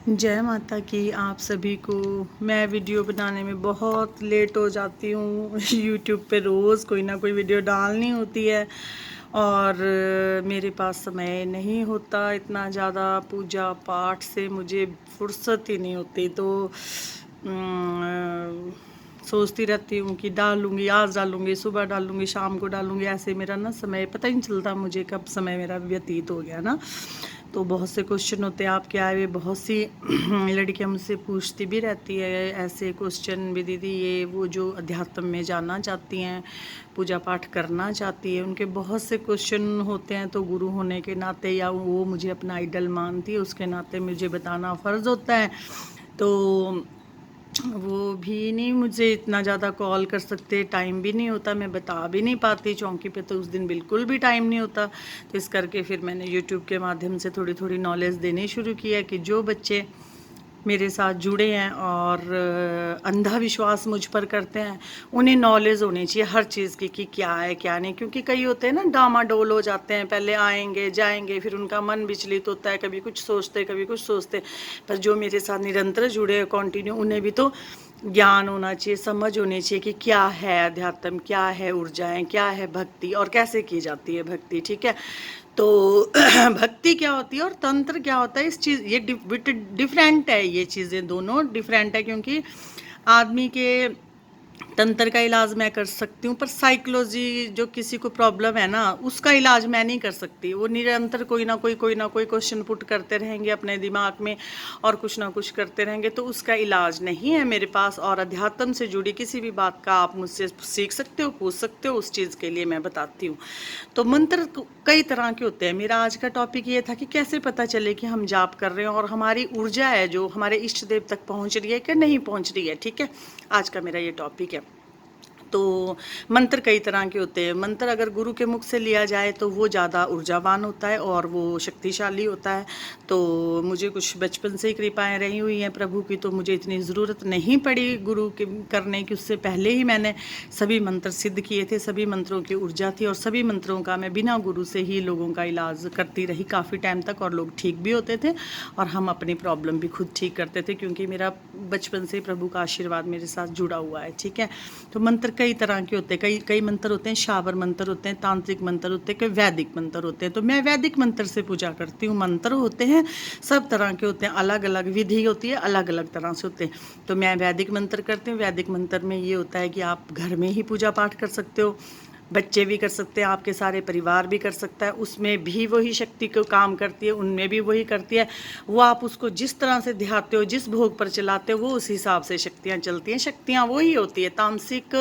जय माता की आप सभी को। मैं वीडियो बनाने में बहुत लेट हो जाती हूँ। यूट्यूब पे रोज़ कोई ना कोई वीडियो डालनी होती है और मेरे पास समय नहीं होता इतना ज़्यादा। पूजा पाठ से मुझे फुर्सत ही नहीं होती, तो सोचती रहती हूँ कि डालूँगी, आज डालूँगी, सुबह डालूँगी, शाम को डालूँगी। ऐसे मेरा ना समय पता ही नहीं चलता मुझे कब समय मेरा व्यतीत हो गया ना। तो बहुत से क्वेश्चन होते हैं आपके आए हुए, बहुत सी लड़कियां मुझसे पूछती भी रहती है ऐसे क्वेश्चन भी, दीदी ये वो जो अध्यात्म में जाना चाहती हैं, पूजा पाठ करना चाहती है, उनके बहुत से क्वेश्चन होते हैं। तो गुरु होने के नाते या वो मुझे अपना आइडल मानती है उसके नाते मुझे बताना फ़र्ज़ होता है। तो वो भी नहीं मुझे इतना ज़्यादा कॉल कर सकते, टाइम भी नहीं होता, मैं बता भी नहीं पाती। चौंकी पे तो उस दिन बिल्कुल भी टाइम नहीं होता। तो इस करके फिर मैंने यूट्यूब के माध्यम से थोड़ी थोड़ी नॉलेज देनी शुरू की है कि जो बच्चे मेरे साथ जुड़े हैं और अंधा विश्वास मुझ पर करते हैं, उन्हें नॉलेज होनी चाहिए हर चीज़ की कि क्या है क्या नहीं। क्योंकि कई होते हैं ना डामाडोल हो जाते हैं, पहले आएंगे जाएंगे, फिर उनका मन विचलित होता है, कभी कुछ सोचते कभी कुछ सोचते। पर जो मेरे साथ निरंतर जुड़े हैं कंटिन्यू, उन्हें भी तो ज्ञान होना चाहिए, समझ होनी चाहिए कि क्या है अध्यात्म, क्या है ऊर्जाएं, क्या है भक्ति और कैसे की जाती है भक्ति। ठीक है, तो भक्ति क्या होती है और तंत्र क्या होता है, इस चीज़ ये डिफरेंट है, ये चीज़ें दोनों डिफरेंट है। क्योंकि आदमी के तंत्र का इलाज मैं कर सकती हूँ, पर साइकोलॉजी जो किसी को प्रॉब्लम है ना, उसका इलाज मैं नहीं कर सकती। वो निरंतर कोई ना कोई क्वेश्चन पुट करते रहेंगे अपने दिमाग में और कुछ ना कुछ करते रहेंगे, तो उसका इलाज नहीं है मेरे पास। और अध्यात्म से जुड़ी किसी भी बात का आप मुझसे सीख सकते हो, पूछ सकते हो, उस चीज़ के लिए मैं बताती हूँ। तो मंत्र कई तरह के होते हैं। मेरा आज का टॉपिक ये था कि कैसे पता चले कि हम जाप कर रहे हैं और हमारी ऊर्जा है जो हमारे इष्ट देव तक पहुंच रही है कि नहीं पहुंच रही है। ठीक है, आज का मेरा ये टॉपिक है। तो मंत्र कई तरह के होते हैं। मंत्र अगर गुरु के मुख से लिया जाए तो वो ज़्यादा ऊर्जावान होता है और वो शक्तिशाली होता है। तो मुझे कुछ बचपन से ही कृपाएं रही हुई हैं प्रभु की, तो मुझे इतनी ज़रूरत नहीं पड़ी गुरु के करने की। उससे पहले ही मैंने सभी मंत्र सिद्ध किए थे, सभी मंत्रों की ऊर्जा थी और सभी मंत्रों का मैं बिना गुरु से ही लोगों का इलाज करती रही काफ़ी टाइम तक, और लोग ठीक भी होते थे और हम अपनी प्रॉब्लम भी खुद ठीक करते थे, क्योंकि मेरा बचपन से प्रभु का आशीर्वाद मेरे साथ जुड़ा हुआ है। ठीक है, तो मंत्र कई तरह के होते हैं। कई कई मंत्र होते हैं, शावर मंत्र होते हैं, तांत्रिक मंत्र होते हैं, कई वैदिक मंत्र होते हैं। तो मैं वैदिक मंत्र से पूजा करती हूँ। मंत्र होते हैं सब तरह के होते हैं, अलग अलग विधि होती है, अलग अलग तरह से होते हैं। तो मैं वैदिक मंत्र करती हूँ। वैदिक मंत्र में ये होता है कि आप घर में ही पूजा पाठ कर सकते हो, बच्चे भी कर सकते हैं, आपके सारे परिवार भी कर सकता है। उसमें भी वही शक्ति को काम करती है, उनमें भी वही करती है। वो आप उसको जिस तरह से ध्याते हो, जिस भोग पर चलाते हो, वो उस हिसाब से शक्तियाँ चलती हैं। शक्तियाँ वही होती है, तामसिक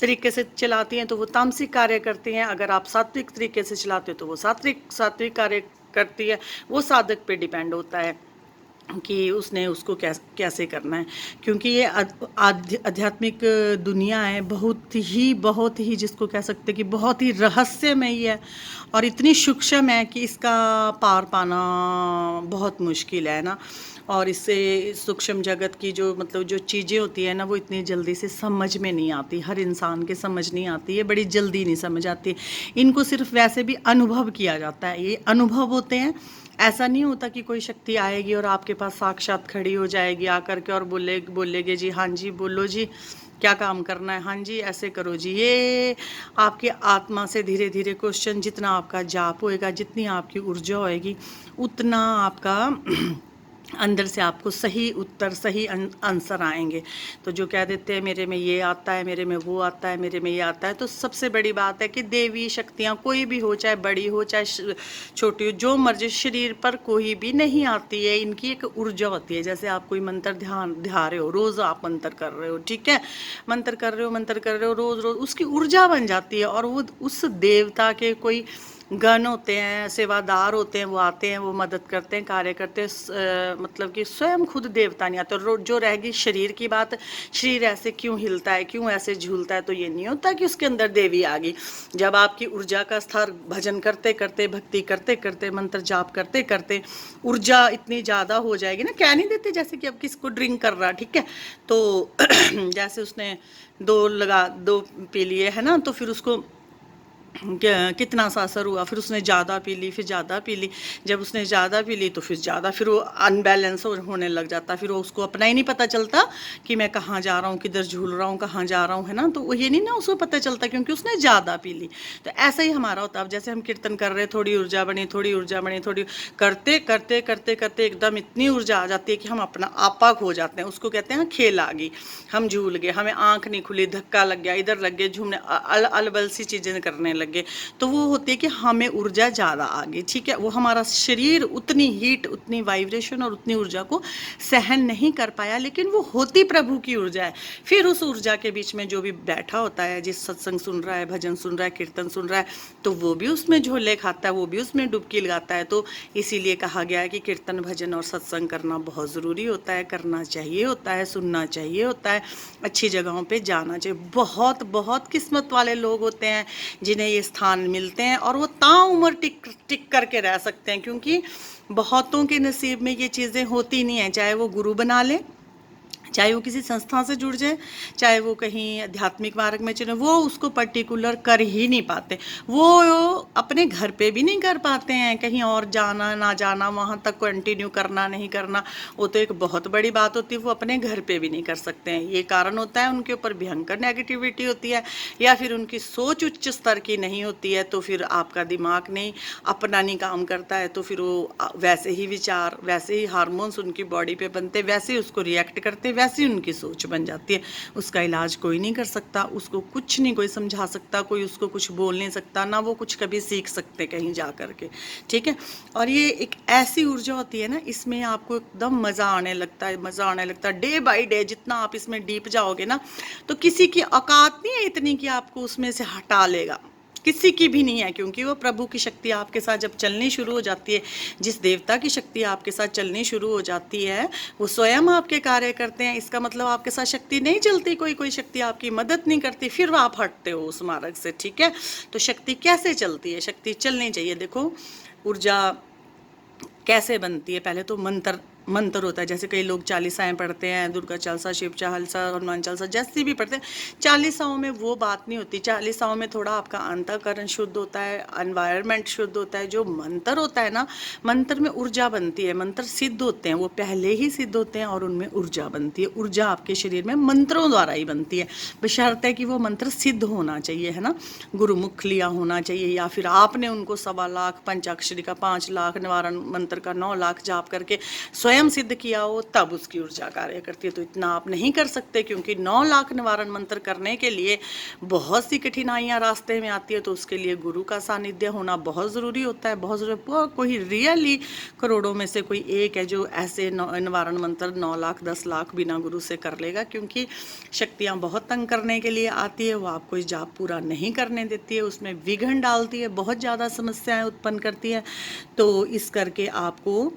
तरीके से चलाती हैं तो वो तामसिक कार्य करती हैं, अगर आप सात्विक तरीके से चलाते हो तो वो सात्विक सात्विक कार्य करती है। वो साधक पे डिपेंड होता है कि उसने उसको कैसे करना है। क्योंकि ये आध्यात्मिक दुनिया है, बहुत ही जिसको कह सकते हैं कि बहुत ही रहस्यमयी है और इतनी सूक्ष्म है कि इसका पार पाना बहुत मुश्किल है ना। और इससे सूक्ष्म जगत की जो मतलब जो चीज़ें होती है ना, वो इतनी जल्दी से समझ में नहीं आती, हर इंसान के समझ नहीं आती है, बड़ी जल्दी नहीं समझ आती। इनको सिर्फ वैसे भी अनुभव किया जाता है, ये अनुभव होते हैं। ऐसा नहीं होता कि कोई शक्ति आएगी और आपके पास साक्षात खड़ी हो जाएगी आकर के और बोलेगे जी हाँ जी बोलो जी क्या काम करना है, हाँ जी ऐसे करो जी। ये आपकी आत्मा से धीरे धीरे क्वेश्चन, जितना आपका जाप होएगा, जितनी आपकी ऊर्जा होएगी, उतना आपका अंदर से आपको सही उत्तर, सही आंसर आएंगे। तो जो कह देते हैं मेरे में ये आता है, मेरे में वो आता है, मेरे में ये आता है, तो सबसे बड़ी बात है कि देवी शक्तियाँ कोई भी हो, चाहे बड़ी हो चाहे छोटी हो, जो मर्जी शरीर पर कोई भी नहीं आती है। इनकी एक ऊर्जा होती है। जैसे आप कोई मंत्र ध्या रहे हो, रोज़ आप मंत्र कर रहे हो, ठीक है, मंत्र कर रहे हो रोज़ रोज़, उसकी ऊर्जा बन जाती है। और वो उस देवता के कोई गण होते हैं, सेवादार होते हैं, वो आते हैं, वो मदद करते हैं, कार्य करते हैं। मतलब कि स्वयं खुद देवता नहीं आते। जो रहेगी शरीर की बात, शरीर ऐसे क्यों हिलता है, क्यों ऐसे झूलता है, तो ये नहीं होता कि उसके अंदर देवी आ गई। जब आपकी ऊर्जा का स्तर भजन करते करते, भक्ति करते करते, मंत्र जाप करते करते ऊर्जा इतनी ज़्यादा हो जाएगी ना, कह नहीं देते जैसे कि अब किसको ड्रिंक कर रहा, ठीक है, तो जैसे उसने दो पी लिए है ना, तो फिर उसको कितना सा असर हुआ, फिर उसने ज़्यादा पी ली, फिर ज़्यादा पी ली। जब उसने ज़्यादा पी ली तो फिर ज़्यादा, फिर वो अनबैलेंस होने लग जाता, फिर वो उसको अपना ही नहीं पता चलता कि मैं कहाँ जा रहा हूँ, किधर झूल रहा हूँ, कहाँ जा रहा हूँ, है ना। तो वो ये नहीं ना उसको पता चलता, क्योंकि उसने ज़्यादा पी ली। तो ऐसा ही हमारा होता है। अब जैसे हम कीर्तन कर रहे, थोड़ी ऊर्जा बनी, थोड़ी ऊर्जा बनी, थोड़ी करते करते करते करते एकदम इतनी ऊर्जा आ जाती है कि हम अपना आपा खो जाते हैं। उसको कहते हैं खेल आ गई, हम झूल गए, हमें आँख नहीं खुली, धक्का लग गया, इधर लग गए झूमने, अलबल सी चीज़ें करने लग गए। तो वो होती है कि हमें ऊर्जा ज़्यादा आ गई, ठीक है। वो हमारा शरीर उतनी हीट, उतनी वाइब्रेशन और उतनी ऊर्जा को सहन नहीं कर पाया, लेकिन वो होती प्रभु की ऊर्जा है। फिर उस ऊर्जा के बीच में जो भी बैठा होता है, जिस सत्संग सुन रहा है, भजन सुन रहा है, कीर्तन सुन रहा है, तो वो भी उसमें झोले खाता है, वो भी उसमें डुबकी लगाता है। तो इसीलिए कहा गया है कि कीर्तन भजन और सत्संग करना बहुत ज़रूरी होता है, करना चाहिए होता है, सुनना चाहिए होता है, अच्छी जगहों पे जाना चाहिए। बहुत बहुत किस्मत वाले लोग होते हैं जिन्हें ये स्थान मिलते हैं, और वो ताउम्र टिक टिक करके रह सकते हैं, क्योंकि बहुतों के नसीब में ये चीज़ें होती नहीं हैं। चाहे वो गुरु बना ले, चाहे वो किसी संस्था से जुड़ जाए, चाहे वो कहीं आध्यात्मिक मार्ग में चले, वो उसको पर्टिकुलर कर ही नहीं पाते। वो अपने घर पे भी नहीं कर पाते हैं, कहीं और जाना ना जाना, वहाँ तक कंटिन्यू करना नहीं करना, वो तो एक बहुत बड़ी बात होती है। वो अपने घर पे भी नहीं कर सकते हैं। ये कारण होता है उनके ऊपर भयंकर नेगेटिविटी होती है, या फिर उनकी सोच उच्च स्तर की नहीं होती है। तो फिर आपका दिमाग नहीं अपना नहीं काम करता है, तो फिर वो वैसे ही विचार, वैसे ही हार्मोन्स उनकी बॉडी पे बनते, वैसे ही उसको रिएक्ट करते, वैसी उनकी सोच बन जाती है। उसका इलाज कोई नहीं कर सकता, उसको कुछ नहीं कोई समझा सकता, कोई उसको कुछ बोल नहीं सकता, ना वो कुछ कभी सीख सकते कहीं जा करके, ठीक है। और ये एक ऐसी ऊर्जा होती है ना, इसमें आपको एकदम मज़ा आने लगता है, मज़ा आने लगता है। डे बाय डे जितना आप इसमें डीप जाओगे ना, तो किसी की औकात नहीं है इतनी कि आपको उसमें से हटा लेगा, किसी की भी नहीं है। क्योंकि वो प्रभु की शक्ति आपके साथ जब चलनी शुरू हो जाती है, जिस देवता की शक्ति आपके साथ चलनी शुरू हो जाती है, वो स्वयं आपके कार्य करते हैं। इसका मतलब आपके साथ शक्ति नहीं चलती, कोई शक्ति आपकी मदद नहीं करती, फिर आप हटते हो उस मार्ग से, ठीक है। तो शक्ति कैसे चलती है? शक्ति चलनी चाहिए। देखो ऊर्जा कैसे बनती है, पहले तो मंत्र होता है। जैसे कई लोग चालीसाएँ पढ़ते हैं, दुर्गा चालीसा, शिव चालीसा, हनुमान चालीसा, जैसी भी पढ़ते हैं। चालीसाओं में वो बात नहीं होती। चालीसाओं में थोड़ा आपका अंतःकरण शुद्ध होता है, एनवायरनमेंट शुद्ध होता है। जो मंत्र होता है ना, मंत्र में ऊर्जा बनती है, मंत्र सिद्ध होते हैं, वो पहले ही सिद्ध होते हैं और उनमें ऊर्जा बनती है। ऊर्जा आपके शरीर में मंत्रों द्वारा ही बनती है, बशर्ते कि वो मंत्र सिद्ध होना चाहिए, है ना। गुरुमुख लिया होना चाहिए, या फिर आपने उनको 1.25 लाख, पंचाक्षरी का 5 लाख, निवारण मंत्र का 9 लाख जाप करके स्वयं सिद्ध किया हो, तब उसकी ऊर्जा कार्य करती है। तो इतना आप नहीं कर सकते, क्योंकि 9 लाख निवारण मंत्र करने के लिए बहुत सी कठिनाइयां रास्ते में आती है। तो उसके लिए गुरु का सानिध्य होना बहुत ज़रूरी होता है, बहुत ज़रूरी। कोई रियली करोड़ों में से कोई एक है जो ऐसे निवारण मंत्र 9 लाख 10 लाख बिना गुरु से कर लेगा, क्योंकि शक्तियाँ बहुत तंग करने के लिए आती है। वो आपको इस जाप पूरा नहीं करने देती है, उसमें विघ्न डालती है, बहुत ज़्यादा समस्याएं उत्पन्न करती है। तो इस करके आपको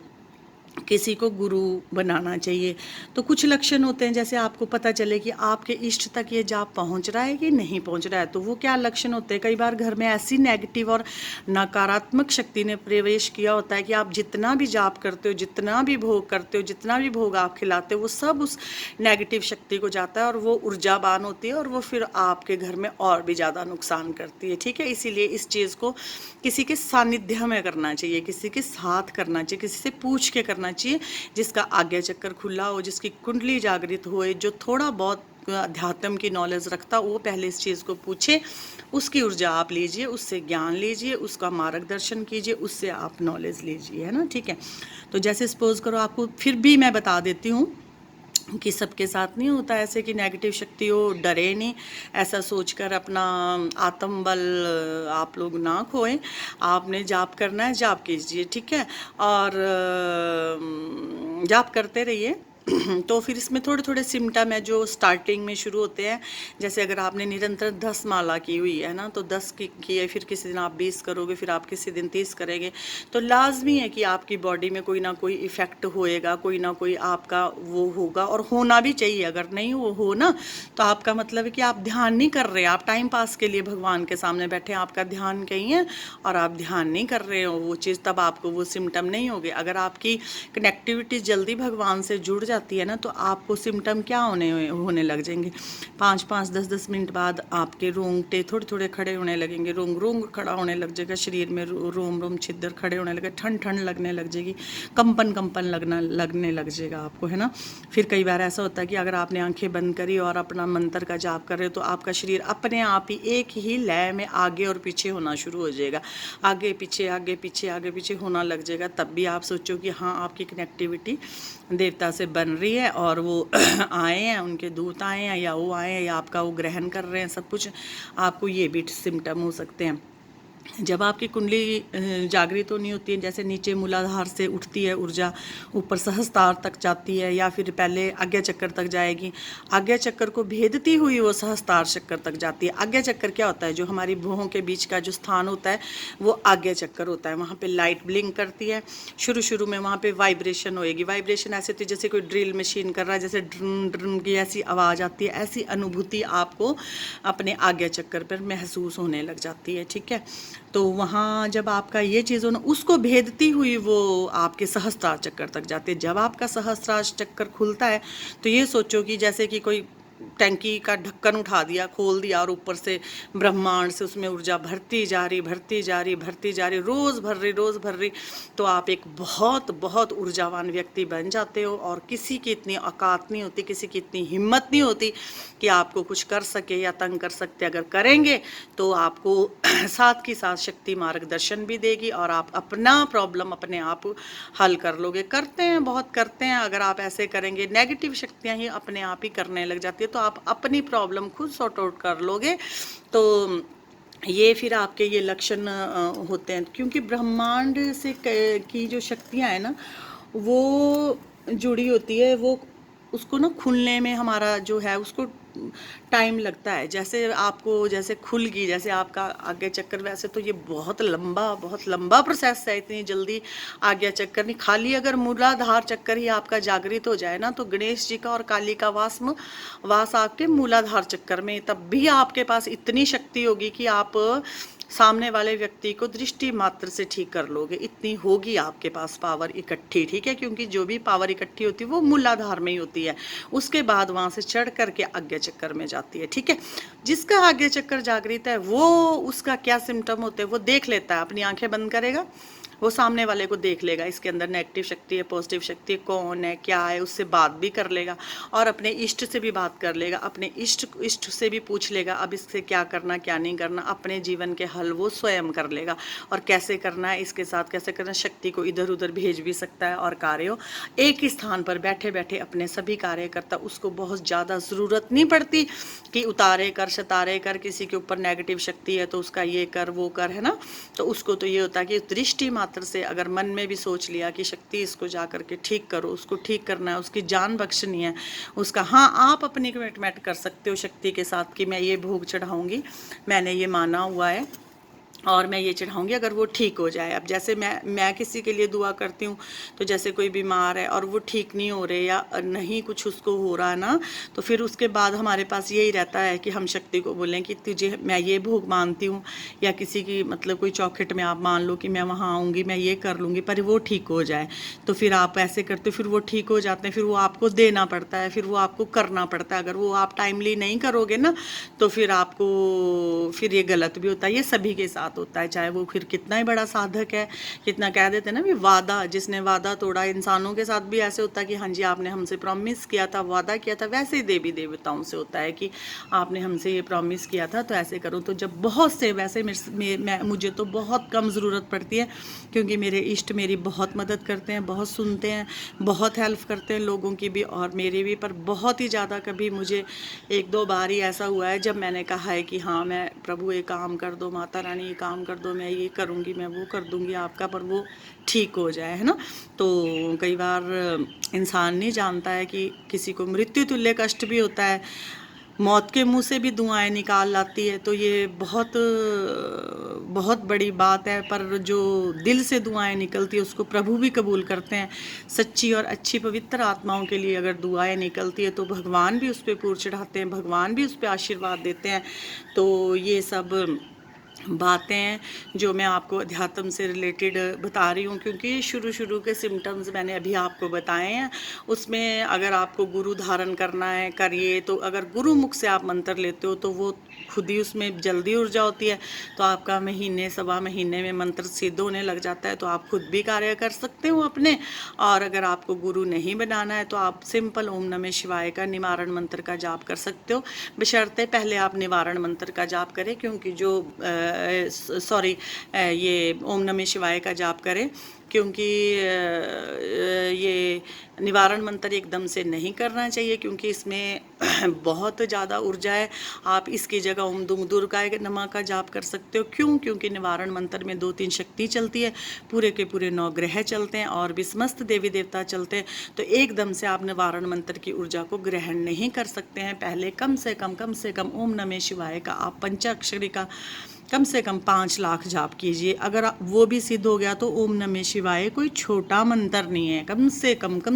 किसी को गुरु बनाना चाहिए। तो कुछ लक्षण होते हैं, जैसे आपको पता चले कि आपके इष्ट तक ये जाप पहुंच रहा है कि नहीं पहुंच रहा है। तो वो क्या लक्षण होते हैं? कई बार घर में ऐसी नेगेटिव और नकारात्मक शक्ति ने प्रवेश किया होता है कि आप जितना भी जाप करते हो, जितना भी भोग करते हो, जितना भी भोग आप खिलाते हो, वो सब उस नेगेटिव शक्ति को जाता है और वो ऊर्जावान होती है, और वो फिर आपके घर में और भी ज़्यादा नुकसान करती है, ठीक है। इसीलिए इस चीज़ को किसी के सानिध्य में करना चाहिए, किसी के साथ करना चाहिए, किसी से पूछ के करना चाहिए, जिसका आज्ञा चक्कर खुला हो, जिसकी कुंडली जागृत होए, जो थोड़ा बहुत अध्यात्म की नॉलेज रखता, वो पहले इस चीज़ को पूछे, उसकी ऊर्जा आप लीजिए, उससे ज्ञान लीजिए, उसका मार्गदर्शन कीजिए, उससे आप नॉलेज लीजिए, है ना, ठीक है। तो जैसे सपोज करो, आपको फिर भी मैं बता देती हूँ कि सबके साथ नहीं होता ऐसे कि नेगेटिव शक्ति हो, डरे नहीं, ऐसा सोचकर अपना आत्मबल आप लोग ना खोएं। आपने जाप करना है, जाप कीजिए, ठीक है, और जाप करते रहिए। तो फिर इसमें थोड़े थोड़े सिम्टम है जो स्टार्टिंग में शुरू होते हैं। जैसे अगर आपने निरंतर 10 माला की हुई है ना, तो 10 की है, फिर किसी दिन आप 20 करोगे, फिर आप किसी दिन 30 करेंगे, तो लाजमी है कि आपकी बॉडी में कोई ना कोई इफ़ेक्ट होएगा, कोई ना कोई आपका वो होगा, और होना भी चाहिए। अगर नहीं वो हो ना, तो आपका मतलब है कि आप ध्यान नहीं कर रहे, आप टाइम पास के लिए भगवान के सामने बैठे, आपका ध्यान कहीं है और आप ध्यान नहीं कर रहे हो वो चीज़, तब आपको वो सिम्टम नहीं होंगे। अगर आपकी कनेक्टिविटी जल्दी भगवान से जुड़ जाती है ना, तो आपको सिम्टम क्या होने लग जाएंगे। 5-5, 10-10 मिनट बाद आपके रोंगटे थोड़े थोड़े खड़े होने लगेंगे, रोंग रोंग खड़ा होने लग जाएगा, शरीर में रोम रोम छिद्र खड़े होने लगे, ठंड ठंड लगने लग जाएगी, कंपन कंपन लगने लग जाएगा आपको, है ना। फिर कई बार ऐसा होता है कि अगर आपने आंखें बंद करी और अपना मंत्र का जाप कर रहे हो, तो आपका शरीर अपने आप ही एक ही लय में आगे और पीछे होना शुरू हो जाएगा, आगे पीछे आगे पीछे आगे पीछे होना लग जाएगा। तब भी आप सोचो कि हाँ, आपकी कनेक्टिविटी देवता से बन रही है और वो आए हैं, उनके दूत आए हैं, या वो आए हैं, या आपका वो ग्रहण कर रहे हैं, सब कुछ आपको ये भी सिम्टम हो सकते हैं। जब आपकी कुंडली जागृत नहीं होती है, जैसे नीचे मूलाधार से उठती है ऊर्जा, ऊपर सहस्त्रार तक जाती है, या फिर पहले आज्ञा चक्कर तक जाएगी, आज्ञा चक्कर को भेदती हुई वो सहस्त्रार चक्कर तक जाती है। आज्ञा चक्कर क्या होता है, जो हमारी भुवों के बीच का जो स्थान होता है वो आज्ञा चक्कर होता है। वहाँ पे लाइट ब्लिंक करती है, शुरू में वहाँ पे वाइब्रेशन होएगी। वाइब्रेशन ऐसे होती है जैसे कोई ड्रिल मशीन कर रहा है, जैसे ड्रन ड्रन की ऐसी आवाज़ आती है, ऐसी अनुभूति आपको अपने आज्ञा चक्कर पर महसूस होने लग जाती है, ठीक है। तो वहाँ जब आपका ये चीज़ हो ना, उसको भेदती हुई वो आपके सहस्त्रार चक्कर तक जाती है। जब आपका सहस्त्रार चक्कर खुलता है, तो ये सोचो कि जैसे कि कोई टैंकी का ढक्कन उठा दिया, खोल दिया, और ऊपर से ब्रह्मांड से उसमें ऊर्जा भरती जा रही, रोज़ भर रही, तो आप एक बहुत बहुत ऊर्जावान व्यक्ति बन जाते हो। और किसी की इतनी औकात नहीं होती, किसी की इतनी हिम्मत नहीं होती कि आपको कुछ कर सके या तंग कर सकते। अगर करेंगे तो आपको साथ की साथ शक्ति मार्गदर्शन भी देगी, और आप अपना प्रॉब्लम अपने आप हल कर लोगे। करते हैं, बहुत करते हैं। अगर आप ऐसे करेंगे, नेगेटिव शक्तियाँ ही अपने आप ही करने लग जाती है, तो आप अपनी प्रॉब्लम खुद सॉर्ट आउट कर लोगे। तो ये फिर आपके ये लक्षण होते हैं, क्योंकि ब्रह्मांड से की जो शक्तियाँ हैं ना, वो जुड़ी होती है। वो उसको ना खुलने में हमारा जो है उसको टाइम लगता है। जैसे आपको जैसे खुल गई, जैसे आपका आज्ञा चक्कर, वैसे तो ये बहुत लंबा प्रोसेस है, इतनी जल्दी आज्ञा चक्कर नहीं। खाली अगर मूलाधार चक्कर ही आपका जागृत हो जाए ना, तो गणेश जी का और काली का वास आपके मूलाधार चक्कर में, तब भी आपके पास इतनी शक्ति होगी कि आप सामने वाले व्यक्ति को दृष्टि मात्र से ठीक कर लोगे। इतनी होगी आपके पास पावर इकट्ठी, ठीक है। क्योंकि जो भी पावर इकट्ठी होती है वो मूलाधार में ही होती है, उसके बाद वहाँ से चढ़ करके आज्ञा चक्कर में जाती है, ठीक है। जिसका आज्ञा चक्कर जागृत है, वो उसका क्या सिम्टम होते हैं वो देख लेता है। अपनी आंखें बंद करेगा, वो सामने वाले को देख लेगा, इसके अंदर नेगेटिव शक्ति है, पॉजिटिव शक्ति है, कौन है, क्या है, उससे बात भी कर लेगा, और अपने इष्ट से भी बात कर लेगा, अपने इष्ट से भी पूछ लेगा अब इससे क्या करना क्या नहीं करना। अपने जीवन के हल वो स्वयं कर लेगा, और कैसे करना है, इसके साथ कैसे करना, शक्ति को इधर उधर भेज भी सकता है। और कार्यों एक ही स्थान पर बैठे बैठे अपने सभी कार्य करता, उसको बहुत ज़्यादा ज़रूरत नहीं पड़ती कि उतारे कर शतारे कर, किसी के ऊपर नेगेटिव शक्ति है तो उसका ये कर वो कर, है ना। तो उसको तो ये होता है कि दृष्टि मात्र से अगर मन में भी सोच लिया कि शक्ति इसको जा करके ठीक करो, उसको ठीक करना है, उसकी जान बख्शनी है, उसका, हाँ, आप अपनी कमिटमेंट कर सकते हो शक्ति के साथ कि मैं ये भोग चढ़ाऊंगी, मैंने ये माना हुआ है और मैं ये चढ़ाऊंगी अगर वो ठीक हो जाए। अब जैसे मैं किसी के लिए दुआ करती हूँ, तो जैसे कोई बीमार है और वो ठीक नहीं हो रहे या नहीं कुछ उसको हो रहा ना, तो फिर उसके बाद हमारे पास यही रहता है कि हम शक्ति को बोलें कि तुझे मैं ये भोग मानती हूँ, या किसी की मतलब कोई चौखट में आप मान लो कि मैं वहाँ आऊँगी, मैं ये कर लूँगी, पर वो ठीक हो जाए। तो फिर आप ऐसे करते हो, फिर वो ठीक हो जाते हैं, फिर वो आपको देना पड़ता है, फिर वो आपको करना पड़ता है। अगर वो आप टाइमली नहीं करोगे ना, तो फिर आपको फिर ये गलत भी होता है। ये सभी के साथ होता है, चाहे वो फिर कितना ही बड़ा साधक है, कितना कह देते हैं ना भी वादा, जिसने वादा तोड़ा। इंसानों के साथ भी ऐसे होता है कि हाँ जी आपने हमसे प्रॉमिस किया था, वादा किया था। वैसे ही देवी देवताओं से होता है कि आपने हमसे ये प्रॉमिस किया था तो ऐसे करो। तो जब बहुत से वैसे मुझे तो बहुत कम ज़रूरत पड़ती है, क्योंकि मेरे इष्ट मेरी बहुत मदद करते हैं, बहुत सुनते हैं, बहुत हेल्प करते हैं लोगों की भी और मेरी भी। पर बहुत ही ज़्यादा कभी मुझे 1-2 बार ही ऐसा हुआ है जब मैंने कहा है कि हाँ मैं प्रभु ये काम कर दो, माता रानी ये काम कर दो, मैं ये करूँगी, मैं वो कर दूँगी आपका, पर वो ठीक हो जाए, है ना। तो कई बार इंसान नहीं जानता है कि किसी को मृत्यु तुल्य कष्ट भी होता है, मौत के मुंह से भी दुआएं निकाल लाती है। तो ये बहुत बहुत बड़ी बात है, पर जो दिल से दुआएं निकलती है उसको प्रभु भी कबूल करते हैं। सच्ची और अच्छी पवित्र आत्माओं के लिए अगर दुआएं निकलती है तो भगवान भी उस पर पूर चढ़ाते हैं, भगवान भी उस पर आशीर्वाद देते हैं। तो ये सब बातें हैं जो मैं आपको अध्यात्म से रिलेटेड बता रही हूँ, क्योंकि शुरू के सिम्टम्स मैंने अभी आपको बताए हैं। उसमें अगर आपको गुरु धारण करना है करिए, तो अगर गुरु मुख से आप मंत्र लेते हो तो वो खुद ही उसमें जल्दी ऊर्जा होती है, तो आपका महीने सवा महीने में मंत्र सिद्ध होने लग जाता है, तो आप खुद भी कार्य कर सकते हो अपने। और अगर आपको गुरु नहीं बनाना है तो आप सिंपल ओम नमः शिवाय का निवारण मंत्र का जाप कर सकते हो, बशर्ते पहले आप निवारण मंत्र का जाप करें, क्योंकि जो ये ओम नमः शिवाय का जाप करें, क्योंकि ये निवारण मंत्र एकदम से नहीं करना चाहिए, क्योंकि इसमें बहुत ज़्यादा ऊर्जा है। आप इसकी जगह ओम दुर्गाय नमः का जाप कर सकते हो। क्यों? क्योंकि निवारण मंत्र में 2-3 शक्ति चलती है, पूरे के पूरे 9 ग्रह चलते हैं और भी समस्त देवी देवता चलते हैं, तो एकदम से आप निवारण मंत्र की ऊर्जा को ग्रहण नहीं कर सकते हैं। पहले कम से कम ओम नमः शिवाय का आप पंचाक्षरी का कम से कम 5 लाख जाप कीजिए। अगर वो भी सिद्ध हो गया तो ओम नमः शिवाय कोई छोटा मंत्र नहीं है। कम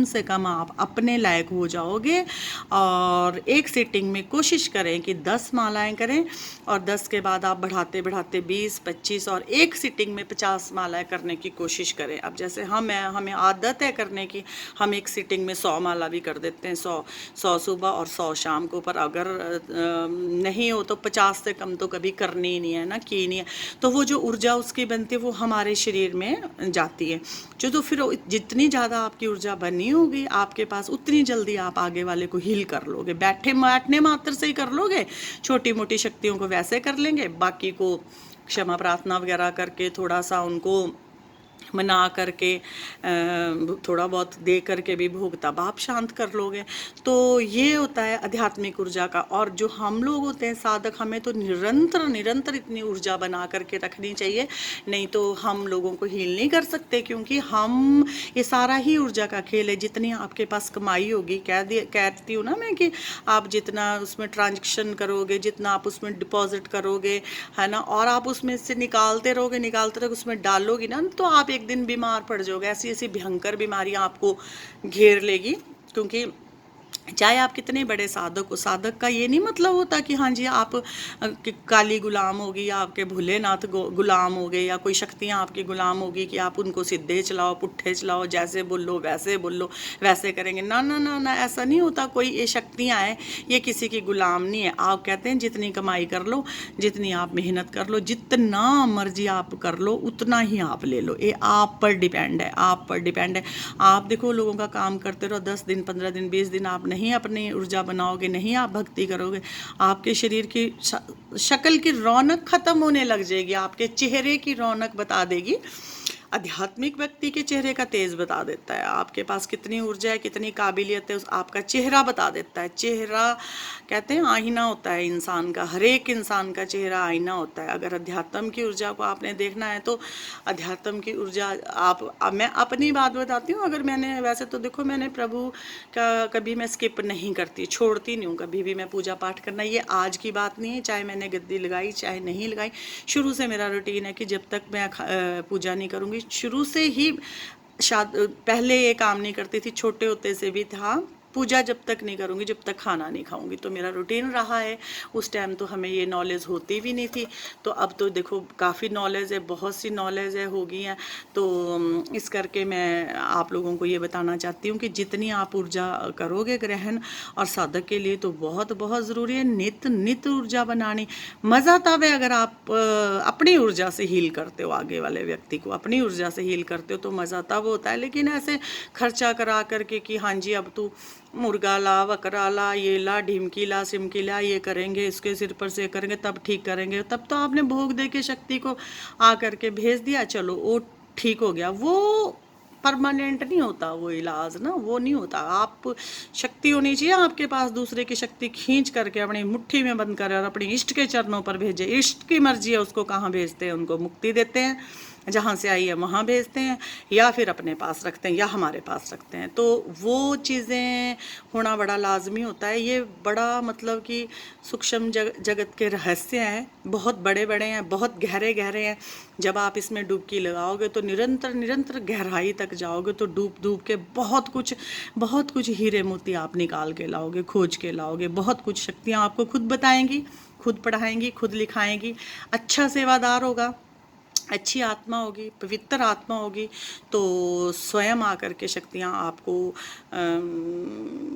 से कम आप अपने लायक हो जाओगे। और एक सिटिंग में कोशिश करें कि 10 मालाएं करें, और 10 के बाद आप बढ़ाते 20, 25 और एक सिटिंग में 50 मालाएं करने की कोशिश करें। अब जैसे हमें आदत है करने की, हम एक सिटिंग में 100 माला भी कर देते हैं, 100 सुबह और 100 शाम को। पर अगर नहीं हो तो 50 से कम तो कभी करनी ही नहीं है ना, की नहीं है। तो वो जो ऊर्जा उसकी बनती है वो हमारे शरीर में जाती है, जो तो फिर जितनी ज़्यादा आपकी ऊर्जा बनी होगी आपके पास, उतनी जल्दी आप आगे वाले को हील कर लोगे। बैठने मात्र से ही कर लोगे, छोटी मोटी शक्तियों को वैसे कर लेंगे, बाकी को क्षमा प्रार्थना वगैरह करके थोड़ा सा उनको मना करके थोड़ा बहुत दे करके भी भोग तब आप शांत कर लोगे। तो ये होता है आध्यात्मिक ऊर्जा का। और जो हम लोग होते हैं साधक, हमें तो निरंतर इतनी ऊर्जा बना करके रखनी चाहिए, नहीं तो हम लोगों को हील नहीं कर सकते, क्योंकि हम ये सारा ही ऊर्जा का खेल है। जितनी आपके पास कमाई होगी, कहती हूँ ना मैं कि आप जितना उसमें ट्रांजेक्शन करोगे, जितना आप उसमें डिपॉजिट करोगे, है ना, और आप उसमें से निकालते रहोगे, उसमें डालोगी ना, तो आप एक दिन बीमार पड़ जाओगे। ऐसी भयंकर बीमारियां आपको घेर लेगी। क्योंकि चाहे आप कितने बड़े साधक हो, साधक का ये नहीं मतलब होता कि हाँ जी आप काली गुलाम होगी या आपके भोलेनाथ गुलाम हो गए, या कोई शक्तियाँ आपकी गुलाम होगी कि आप उनको सीधे चलाओ पुट्ठे चलाओ, जैसे बोलो वैसे करेंगे। ना ना ना ना, ऐसा नहीं होता। कोई ये शक्तियाँ हैं, ये किसी की गुलाम नहीं है। आप कहते हैं जितनी कमाई कर लो, जितनी आप मेहनत कर लो, जितना मर्जी आप कर लो, उतना ही आप ले लो। ये आप पर डिपेंड है, आप पर डिपेंड है। आप देखो लोगों का काम करते रहो, 10 दिन 15 दिन 20 दिन आप नहीं अपनी ऊर्जा बनाओगे, नहीं आप भक्ति करोगे, आपके शरीर की शक्ल की रौनक खत्म होने लग जाएगी, आपके चेहरे की रौनक बता देगी। आध्यात्मिक व्यक्ति के चेहरे का तेज बता देता है आपके पास कितनी ऊर्जा है, कितनी काबिलियत है, उस आपका चेहरा बता देता है। चेहरा कहते हैं आईना होता है इंसान का, हर एक इंसान का चेहरा आईना होता है। अगर अध्यात्म की ऊर्जा को आपने देखना है तो अध्यात्म की ऊर्जा मैं अपनी बात बताती हूँ। अगर मैंने वैसे तो देखो, मैंने प्रभु का कभी मैं स्किप नहीं करती, छोड़ती नहीं हूँ कभी भी मैं पूजा पाठ करना। ये आज की बात नहीं है, चाहे मैंने गद्दी लगाई चाहे नहीं लगाई, शुरू से मेरा रूटीन है कि जब तक मैं पूजा नहीं करूँगी। शुरू से ही पहले ये काम नहीं करती थी, छोटे होते से भी था, पूजा जब तक नहीं करूँगी जब तक खाना नहीं खाऊंगी, तो मेरा रूटीन रहा है। उस टाइम तो हमें ये नॉलेज होती भी नहीं थी, तो अब तो देखो काफ़ी नॉलेज है, बहुत सी नॉलेज है हो गई हैं। तो इस करके मैं आप लोगों को ये बताना चाहती हूँ कि जितनी आप ऊर्जा करोगे ग्रहण, और साधक के लिए तो बहुत बहुत ज़रूरी है नित ऊर्जा बनानी। मज़ा तब है अगर आप अपनी ऊर्जा से हील करते हो, आगे वाले व्यक्ति को अपनी ऊर्जा से हील करते हो तो मज़ा तब होता है। लेकिन ऐसे खर्चा करा करके कि हाँ जी अब तू मुर्गा ला, बकरा ला, ये ला, ढिमकी ला, सिमकी ला, ये करेंगे, इसके सिर पर से करेंगे तब ठीक करेंगे, तब तो आपने भोग दे के शक्ति को आ करके भेज दिया, चलो वो ठीक हो गया। वो परमानेंट नहीं होता वो इलाज ना, वो नहीं होता। आप शक्ति होनी चाहिए आपके पास, दूसरे की शक्ति खींच करके अपनी मुट्ठी में बंद करें और अपने इष्ट के चरणों पर भेजे। इष्ट की मर्जी है उसको कहाँ भेजते हैं, उनको मुक्ति देते हैं, जहाँ से आई है वहाँ भेजते हैं, या फिर अपने पास रखते हैं, या हमारे पास रखते हैं। तो वो चीज़ें होना बड़ा लाजमी होता है। ये बड़ा मतलब कि सूक्ष्म जगत के रहस्य हैं, बहुत बड़े बड़े हैं, बहुत गहरे गहरे हैं। जब आप इसमें डुबकी लगाओगे तो निरंतर निरंतर गहराई तक जाओगे, तो डूब डूब के बहुत कुछ हीरे मोती आप निकाल के लाओगे, खोज के लाओगे। बहुत कुछ शक्तियाँ आपको खुद बताएंगी, खुद पढ़ाएंगी, खुद लिखाएंगी। अच्छा सेवादार होगा, अच्छी आत्मा होगी, पवित्र आत्मा होगी, तो स्वयं आकर के शक्तियाँ आपको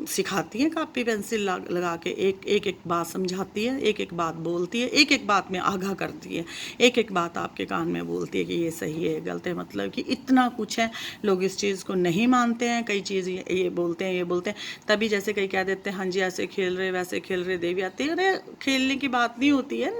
सिखाती हैं, कापी पेंसिल लगा के एक बात समझाती है, एक बात बोलती है, एक बात में आगाह करती है, एक बात आपके कान में बोलती है कि ये सही है, गलत है। मतलब कि इतना कुछ है, लोग इस चीज़ को नहीं मानते हैं। कई चीज़ ये बोलते हैं, तभी जैसे कई कह देते हैं हाँ जी ऐसे खेल रहे वैसे खेल रहे, देवी आती है। अरे खेलने की बात नहीं होती है,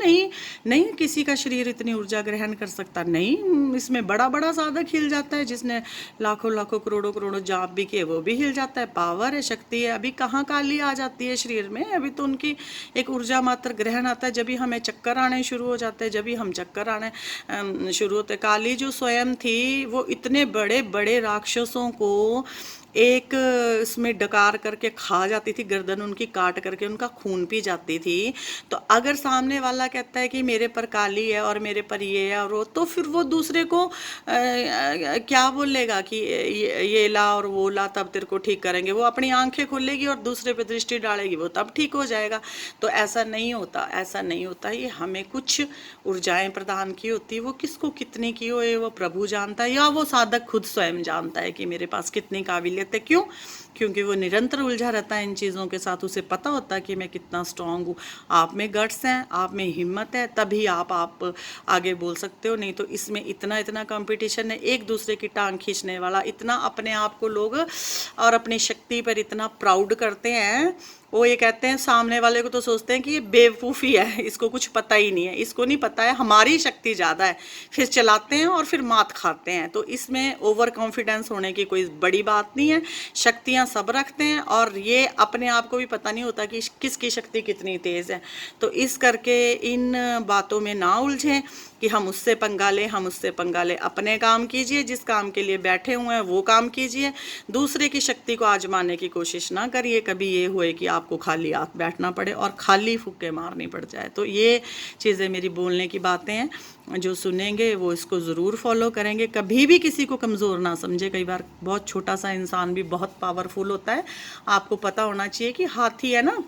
नहीं किसी का शरीर इतनी ऊर्जा ग्रहण कर सकता नहीं, इसमें बड़ा बड़ा साधक हिल जाता है, जिसने लाखों करोड़ों जाप भी किए वो भी हिल जाता है। पावर है, शक्ति है। अभी कहाँ काली आ जाती है शरीर में, अभी तो उनकी एक ऊर्जा मात्र ग्रहण आता है, जब भी हमें चक्कर आने शुरू हो जाते हैं, जब भी हम चक्कर आने शुरू होते। काली जो स्वयं थी वो इतने बड़े बड़े राक्षसों को एक इसमें डकार करके खा जाती थी, गर्दन उनकी काट करके उनका खून पी जाती थी। तो अगर सामने वाला कहता है कि मेरे पर काली है और मेरे पर ये है और वो, तो फिर वो दूसरे को क्या बोलेगा कि ये ला और वो ला तब तेरे को ठीक करेंगे। वो अपनी आंखें खोलेगी और दूसरे पे दृष्टि डालेगी, वो तब ठीक हो जाएगा। तो ऐसा नहीं होता, ऐसा नहीं होता। ये हमें कुछ ऊर्जाएं प्रदान की होती है, वो किसको कितनी की हो वो प्रभु जानता है, या वो साधक खुद स्वयं जानता है कि मेरे पास कितनी काबिलियत है। क्यों? क्योंकि वो निरंतर उलझा रहता है इन चीज़ों के साथ। उसे पता होता है कि मैं कितना स्ट्रांग हूँ। आप में गट्स हैं, आप में हिम्मत है, तभी आप आगे बोल सकते हो। नहीं तो इसमें इतना कंपटीशन है, एक दूसरे की टांग खींचने वाला। इतना अपने आप को लोग और अपनी शक्ति पर इतना प्राउड करते हैं। वो ये कहते हैं, सामने वाले को तो सोचते हैं कि ये बेवकूफ़ी है, इसको कुछ पता ही नहीं है, इसको नहीं पता है हमारी शक्ति ज़्यादा है, फिर चलाते हैं और फिर मात खाते हैं। तो इसमें ओवर कॉन्फिडेंस होने की कोई बड़ी बात नहीं है। शक्तियाँ सब रखते हैं और ये अपने आप को भी पता नहीं होता कि किसकी शक्ति कितनी तेज़ है। तो इस करके इन बातों में ना उलझें कि हम उससे पंगा लें, हम उससे पंगा लें। अपने काम कीजिए, जिस काम के लिए बैठे हुए हैं वो काम कीजिए। दूसरे की शक्ति को आजमाने की कोशिश ना करिए। कभी ये हुए कि आपको खाली हाथ बैठना पड़े और खाली फुक्के मारनी पड़ जाए। तो ये चीज़ें मेरी बोलने की बातें हैं, जो सुनेंगे वो इसको ज़रूर फॉलो करेंगे। कभी भी किसी को कमज़ोर ना समझे। कई बार बहुत छोटा सा इंसान भी बहुत पावरफुल होता है। आपको पता होना चाहिए कि हाथी है ना,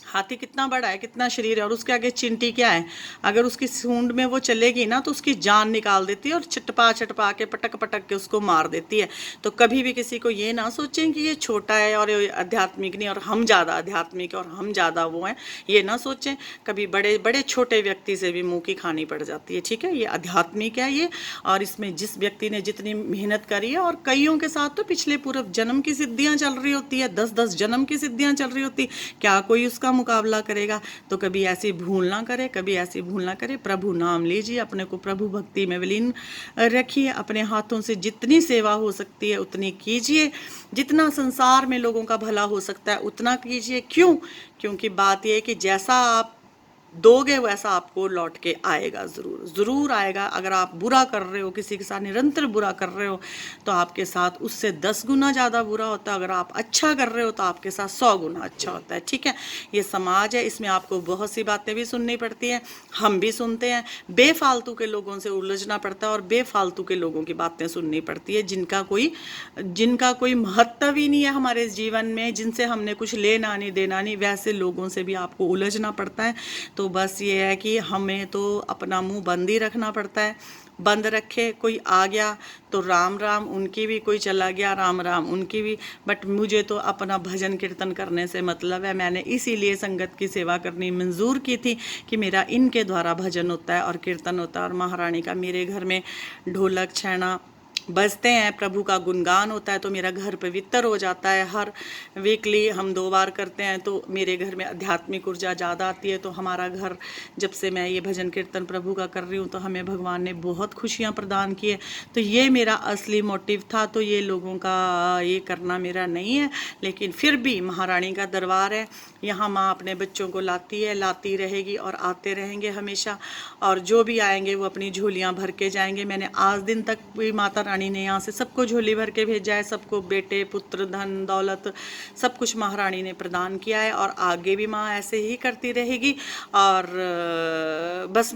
हाथी कितना बड़ा है, कितना शरीर है, और उसके आगे चिंटी क्या है। अगर उसकी सूंड में वो चलेगी ना तो उसकी जान निकाल देती है और चटपा के पटक के उसको मार देती है। तो कभी भी किसी को ये ना सोचें कि ये छोटा है और ये आध्यात्मिक नहीं और हम ज़्यादा आध्यात्मिक और हम ज़्यादा वो हैं, ये ना सोचें। कभी बड़े बड़े छोटे व्यक्ति से भी मुँह की खानी पड़ जाती है। ठीक है, ये आध्यात्मिक है ये। और इसमें जिस व्यक्ति ने जितनी मेहनत करी है, और कईयों के साथ तो पिछले पूर्व जन्म की सिद्धियाँ चल रही होती है, 10-10 जन्म की सिद्धियाँ चल रही होती, क्या कोई उसका मुकाबला करेगा। तो कभी ऐसी भूल ना करे, कभी ऐसी भूल ना करे। प्रभु नाम लीजिए, अपने को प्रभु भक्ति में विलीन रखिए। अपने हाथों से जितनी सेवा हो सकती है उतनी कीजिए। जितना संसार में लोगों का भला हो सकता है उतना कीजिए। क्यों? क्योंकि बात यह है कि जैसा आप दोगे वैसा आपको लौट के आएगा, ज़रूर आएगा। अगर आप बुरा कर रहे हो, किसी के साथ निरंतर बुरा कर रहे हो, तो आपके साथ उससे 10 गुना ज़्यादा बुरा होता है। अगर आप अच्छा कर रहे हो तो आपके साथ 100 गुना अच्छा होता है। ठीक है, ये समाज है, इसमें आपको बहुत सी बातें भी सुननी पड़ती हैं, हम भी सुनते हैं। बेफालतू के लोगों से उलझना पड़ता है और बेफालतू के लोगों की बातें सुननी पड़ती है, जिनका कोई महत्व ही नहीं है हमारे जीवन में, जिनसे हमने कुछ लेना नहीं देना नहीं, वैसे लोगों से भी आपको उलझना पड़ता है। तो बस ये है कि हमें तो अपना मुंह बंद ही रखना पड़ता है। बंद रखे, कोई आ गया तो राम राम उनकी भी, कोई चला गया राम राम उनकी भी। बट मुझे तो अपना भजन कीर्तन करने से मतलब है। मैंने इसीलिए संगत की सेवा करनी मंजूर की थी कि मेरा इनके द्वारा भजन होता है और कीर्तन होता है। और महारानी का मेरे घर में ढोलक, छैना, बजते हैं, प्रभु का गुणगान होता है तो मेरा घर पवित्र हो जाता है। हर वीकली हम 2 बार करते हैं तो मेरे घर में आध्यात्मिक ऊर्जा ज़्यादा आती है। तो हमारा घर, जब से मैं ये भजन कीर्तन प्रभु का कर रही हूँ तो हमें भगवान ने बहुत खुशियाँ प्रदान की है। तो ये मेरा असली मोटिव था। तो ये लोगों का ये करना मेरा नहीं है, लेकिन फिर भी महारानी का दरबार है, यहाँ माँ अपने बच्चों को लाती है, लाती रहेगी और आते रहेंगे हमेशा। और जो भी आएंगे वो अपनी झोलियाँ भर के जाएंगे। मैंने आज दिन तक भी माता रानी ने यहाँ से सबको झोली भर के भेजा है, सबको बेटे पुत्र धन दौलत सब कुछ महारानी ने प्रदान किया है और आगे भी माँ ऐसे ही करती रहेगी। और बस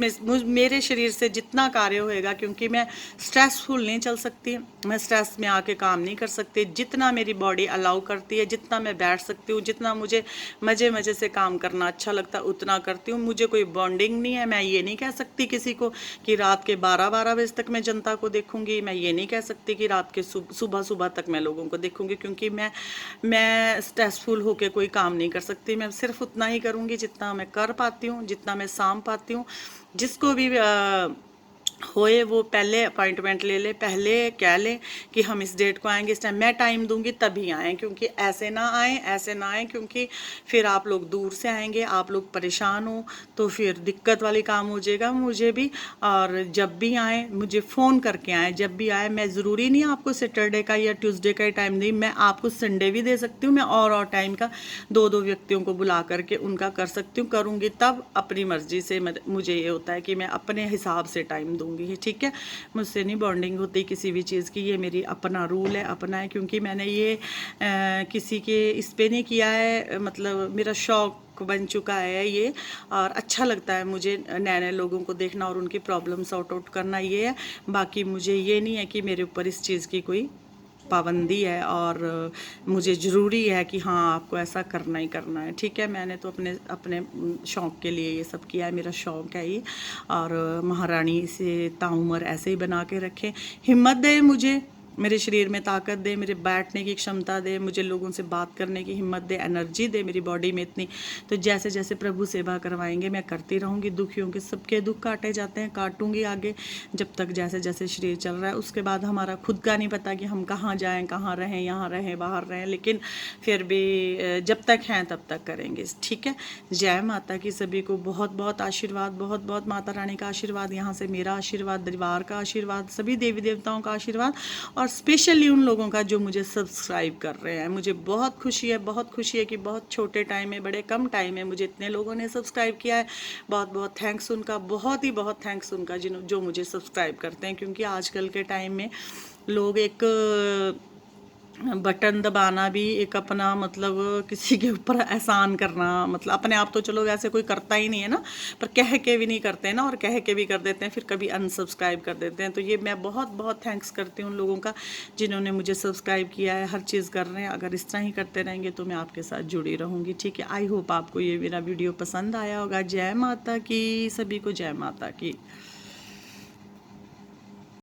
मेरे शरीर से जितना कार्य होएगा, क्योंकि मैं स्ट्रेसफुल नहीं चल सकती, मैं स्ट्रेस में आके काम नहीं कर सकती। जितना मेरी बॉडी अलाउ करती है, जितना मैं बैठ सकती हूँ, जितना मुझे मज़े मज़े से काम करना अच्छा लगता है उतना करती हूँ। मुझे कोई बॉन्डिंग नहीं है। मैं ये नहीं कह सकती किसी को कि रात के 12-12 बजे तक मैं जनता को देखूंगी। मैं ये नहीं कह सकती कि रात के सुबह सुबह तक मैं लोगों को देखूंगी, क्योंकि मैं स्ट्रेसफुल होकर कोई काम नहीं कर सकती। मैं सिर्फ उतना ही करूँगी जितना मैं कर पाती हूँ, जितना मैं साम पाती हूँ। जिसको भी होए वो पहले अपॉइंटमेंट ले ले, पहले कह ले कि हम इस डेट को आएंगे, इस टाइम मैं टाइम दूंगी तभी आएँ, क्योंकि ऐसे ना आएँ क्योंकि फिर आप लोग दूर से आएंगे, आप लोग परेशान हो तो फिर दिक्कत वाली काम हो जाएगा मुझे भी। और जब भी आएँ मुझे फ़ोन करके आएँ, जब भी आए। मैं ज़रूरी नहीं आपको सैटरडे का या ट्यूसडे का ही टाइम दी, मैं आपको संडे भी दे सकती हूँ। मैं और टाइम का 2-2 व्यक्तियों को बुला करके उनका कर सकती हूँ, करूँगी तब अपनी मर्जी से। मुझे ये होता है कि मैं अपने हिसाब से टाइम दूंगी, ठीक है। मुझसे नहीं बॉन्डिंग होती किसी भी चीज़ की, ये मेरी अपना रूल है, अपना है। क्योंकि मैंने ये किसी के इस पे नहीं किया है, मतलब मेरा शौक बन चुका है ये। और अच्छा लगता है मुझे नए नए लोगों को देखना और उनकी प्रॉब्लम सॉर्ट आउट करना, ये है। बाकी मुझे ये नहीं है कि मेरे ऊपर इस चीज़ की कोई पाबंदी है और मुझे ज़रूरी है कि हाँ आपको ऐसा करना ही करना है, ठीक है। मैंने तो अपने अपने शौक़ के लिए ये सब किया है, मेरा शौक़ है ये। और महारानी इसे ताउम्र ऐसे ही बना के रखे, हिम्मत दे मुझे, मेरे शरीर में ताकत दे, मेरे बैठने की क्षमता दे, मुझे लोगों से बात करने की हिम्मत दे, एनर्जी दे मेरी बॉडी में इतनी। तो जैसे जैसे प्रभु सेवा करवाएंगे मैं करती रहूँगी। दुखियों के सबके दुख काटे जाते हैं, काटूंगी आगे जब तक जैसे जैसे शरीर चल रहा है। उसके बाद हमारा खुद का नहीं पता कि हम कहाँ जाएँ, कहाँ रहें, यहाँ रहें बाहर रहें, लेकिन फिर भी जब तक हैं तब तक करेंगे, ठीक है। जय माता की सभी को बहुत बहुत आशीर्वाद, बहुत बहुत माता रानी का आशीर्वाद, यहाँ से मेरा आशीर्वाद, परिवार का आशीर्वाद, सभी देवी देवताओं का आशीर्वाद, और स्पेशली उन लोगों का जो मुझे सब्सक्राइब कर रहे हैं। मुझे बहुत खुशी है, बहुत खुशी है कि बहुत छोटे टाइम में, बड़े कम टाइम में मुझे इतने लोगों ने सब्सक्राइब किया है। बहुत बहुत थैंक्स उनका, बहुत ही बहुत थैंक्स उनका जो मुझे सब्सक्राइब करते हैं। क्योंकि आजकल के टाइम में लोग एक बटन दबाना भी एक अपना, मतलब किसी के ऊपर एहसान करना, मतलब अपने आप तो चलो वैसे कोई करता ही नहीं है ना, पर कह के भी नहीं करते ना, और कह के भी कर देते हैं, फिर कभी अनसब्सक्राइब कर देते हैं। तो ये मैं बहुत बहुत थैंक्स करती हूँ उन लोगों का जिन्होंने मुझे सब्सक्राइब किया है, हर चीज़ कर रहे हैं। अगर इस तरह ही करते रहेंगे तो मैं आपके साथ जुड़ी रहूँगी, ठीक है। आई होप आपको ये मेरा वीडियो पसंद आया होगा। जय माता की सभी को, जय माता की।